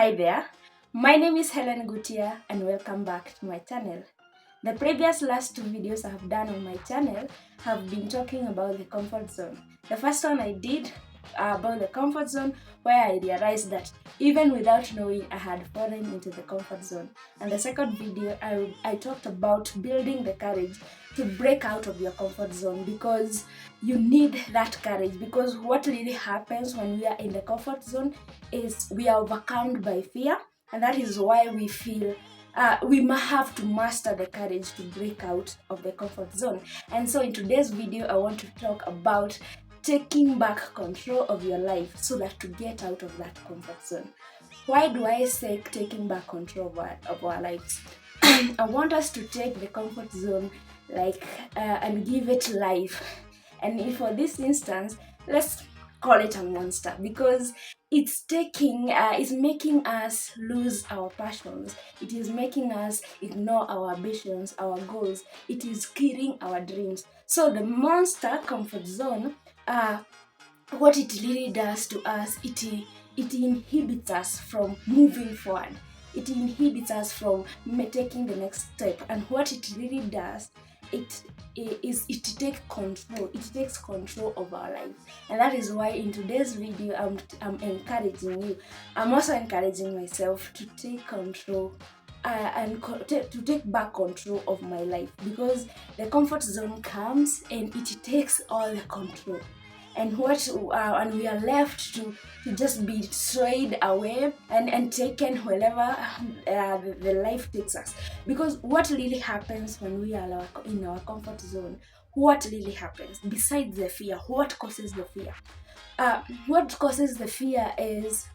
Hi there, my name is Helen Gutia and welcome back to my channel. The previous last two videos I have done on my channel have been talking about the comfort zone. The first one I did about the comfort zone, where I realized that even without knowing I had fallen into the comfort zone. And the second video I talked about building the courage to break out of your comfort zone, because you need that courage. Because what really happens when we are in the comfort zone is we are overcome by fear, and that is why we feel we might have to master the courage to break out of the comfort zone. And so in today's video I want to talk about taking back control of your life so that to get out of that comfort zone. Why do I say taking back control of our lives? I want us to take the comfort zone and give it life. And for this instance, let's call it a monster, because it's making us lose our passions. It is making us ignore our ambitions, our goals. It is killing our dreams. So the monster comfort zone, what it really does to us, it inhibits us from moving forward. It inhibits us from taking the next step. And what it really does, it takes control. It takes control of our life. And that is why in today's video I'm encouraging you. I'm also encouraging myself to take control to take back control of my life, because the comfort zone comes and it takes all the control. And and we are left to just be swayed away and taken wherever the life takes us. Because what really happens when we are in our comfort zone, what really happens besides the fear? What causes the fear? What causes the fear is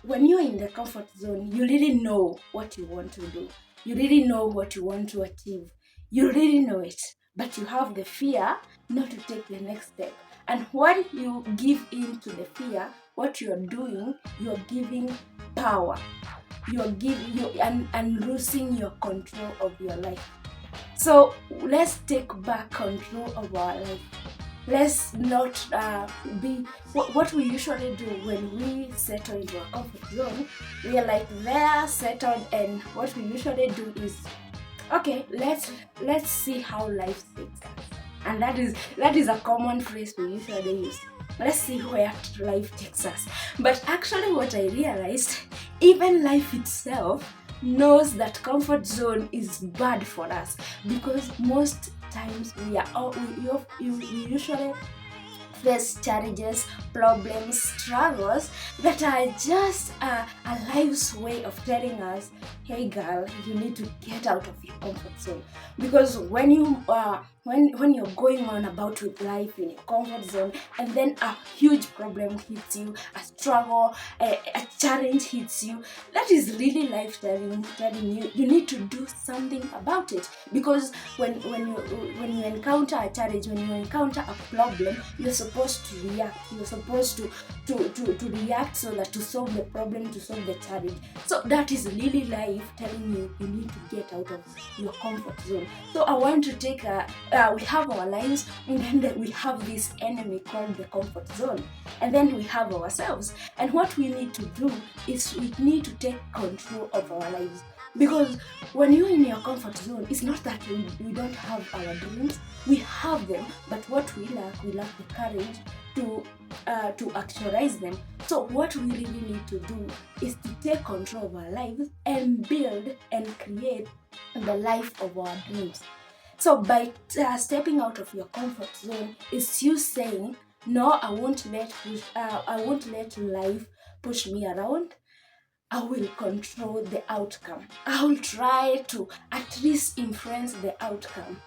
when you're in the comfort zone, you really know what you want to do. You really know what you want to achieve. You really know it, but you have the fear not to take the next step. And when you give in to the fear, what you're doing, you're giving power. You're losing your control of your life. So let's take back control of our life. Let's not be what we usually do when we settle into a comfort zone. We are like there, settled, and what we usually do is, okay, let's see how life takes us. And that is a common phrase we usually use. Let's see where life takes us. But actually what I realized, even life itself knows that comfort zone is bad for us, because most times we usually face challenges, problems, struggles that are just a life's way of telling us, hey girl, you need to get out of your comfort zone. Because when you're going on about with life in your comfort zone, and then a huge problem hits you, a struggle, a challenge hits you, that is really life telling you need to do something about it. Because when you encounter a challenge, when you encounter a problem, you're supposed to react. You're supposed to react so that to solve the problem, to solve the challenge. So that is really life telling you need to get out of your comfort zone. So I want to take we have our lives, and then we have this enemy called the comfort zone, and then we have ourselves. And what we need to do is we need to take control of our lives. Because when you're in your comfort zone, it's not that we don't have our dreams. We have them, but what we lack the courage to actualize them. So what we really need to do is to take control of our lives and build and create the life of our dreams. So by stepping out of your comfort zone, is you saying, no, I won't let life push me around. I will control the outcome. I will try to at least influence the outcome.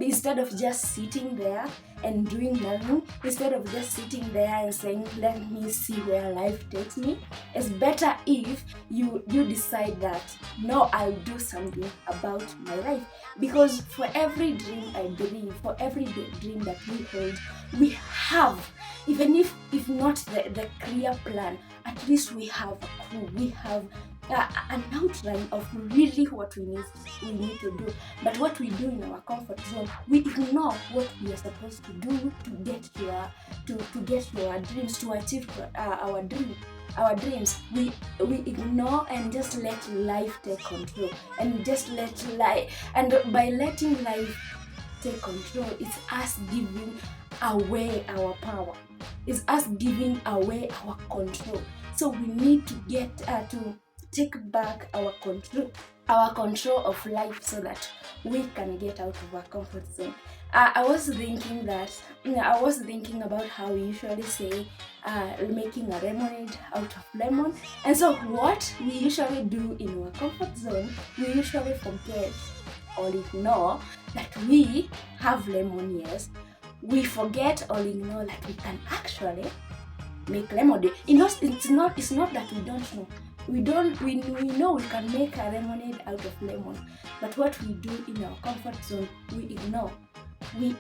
Instead of just sitting there and doing nothing, instead of just sitting there and saying, let me see where life takes me, it's better if you decide that, no, I'll do something about my life. Because for every dream, I believe, for every dream that we hold, we have, even if not the clear plan, at least we have a clue, we have an outline of really what we need to do. But what we do in our comfort zone, we ignore what we are supposed to do to get to our dreams, to achieve our dreams. We ignore and just let life take control, and just let life, and by letting life take control, it's us giving away our power, it's us giving away our control. So we need to get to take back our control of life, so that we can get out of our comfort zone. I was thinking about how we usually say making a lemonade out of lemon. And so what we usually do in our comfort zone, we usually forget or ignore that we have lemon, yes. We forget or ignore that we can actually make lemonade. It's not that we don't know. We know we can make a lemonade out of lemon, but what we do in our comfort zone, we ignore. We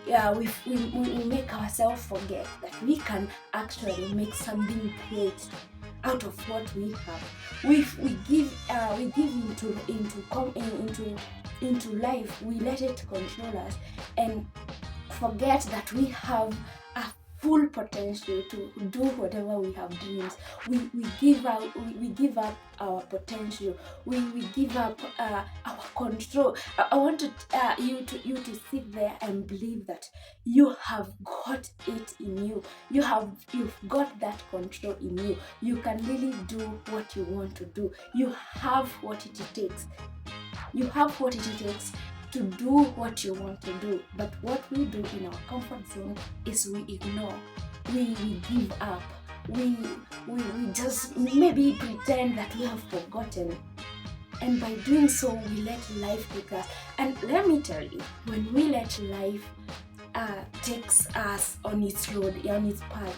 make ourselves forget that we can actually make something great out of what we have. We give into life. We let it control us and forget that we have a full potential to do whatever we have dreams. We give up our potential. We give up our control. I want you to sit there and believe that you have got it in you. You've got that control in you. You can really do what you want to do. You have what it takes. You have what it takes to do what you want to do. But what we do in our comfort zone is we ignore, we give up, we just maybe pretend that we have forgotten. And by doing so, we let life take us. And let me tell you, when we let life takes us on its road, on its path,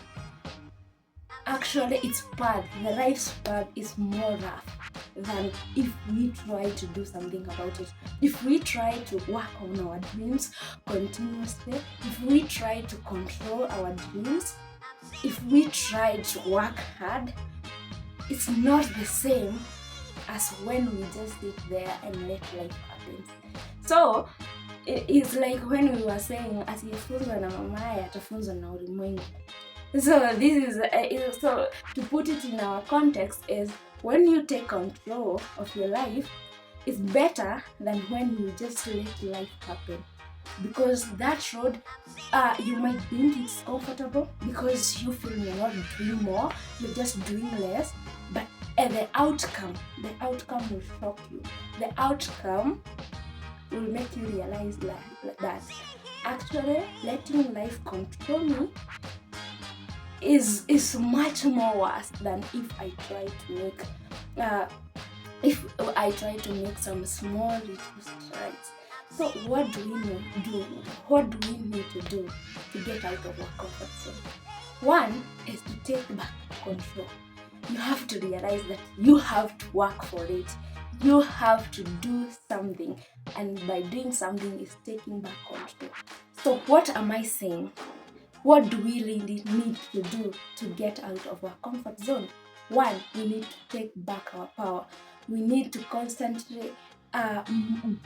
actually its path, the life's path is more rough than if we try to do something about it. If we try to work on our dreams continuously, if we try to control our dreams, if we try to work hard, it's not the same as when we just sit there and let life happen. So it's like when we were saying, asiyefunzwa na mamaye atafunzwa na ulimwengu. So this is so to put it in our context is, when you take control of your life, it's better than when you just let life happen. Because that road, you might think it's comfortable because you feel you're not doing more, you're just doing less. But the outcome will shock you. The outcome will make you realize that actually letting life control me is much more worse than if I try to make some small little strides. So what do we do? What do we need to do to get out of our comfort zone? One is to take back control. You have to realize that you have to work for it. You have to do something, and by doing something is taking back control. So what am I saying? What do we really need to do to get out of our comfort zone? One, we need to take back our power. We need to constantly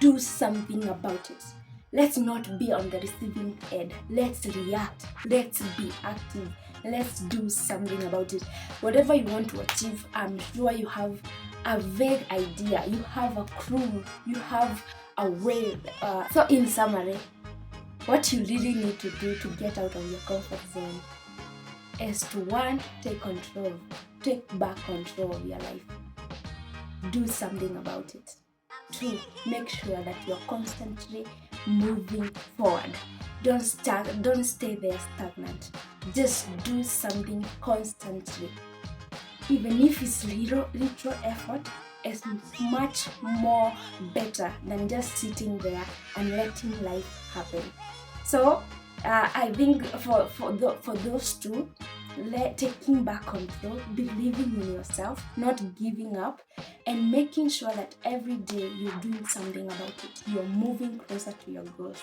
do something about it. Let's not be on the receiving end. Let's react. Let's be active. Let's do something about it. Whatever you want to achieve, I'm sure you have a vague idea. You have a clue. You have a way. So in summary, what you really need to do to get out of your comfort zone is to, one, take back control of your life. Do something about it. Two, make sure that you're constantly moving forward. Don't stay there stagnant. Just do something constantly. Even if it's little effort, it's much more better than just sitting there and letting life happen. So I think for those two, taking back control, believing in yourself, not giving up, and making sure that every day you're doing something about it. You're moving closer to your goals.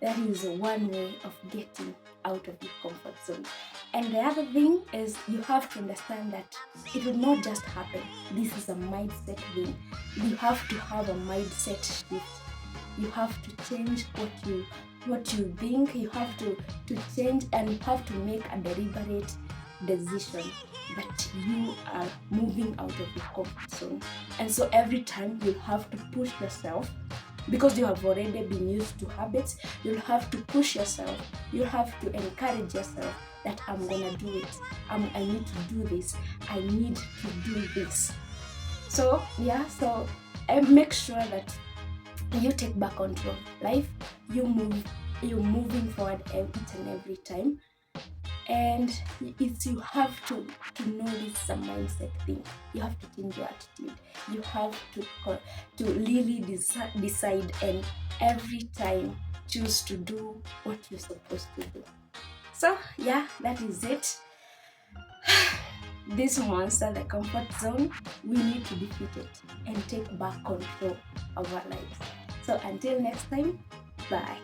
That is one way of getting out of your comfort zone. And the other thing is you have to understand that it will not just happen. This is a mindset thing. You have to have a mindset shift. You have to change what you think. You have to change, and you have to make a deliberate decision that you are moving out of your comfort zone. And so every time you have to push yourself, because you have already been used to habits, you'll have to push yourself. You have to encourage yourself that I'm gonna do it. I need to do this. I need to do this. So yeah, so make sure that you take back control of life. You're moving forward each and every time. And it's you have to know this is a mindset thing. You have to change your attitude. You have to really decide, and every time choose to do what you're supposed to do. So yeah, that is it. This monster, the comfort zone, we need to defeat it and take back control of our lives. So until next time, bye.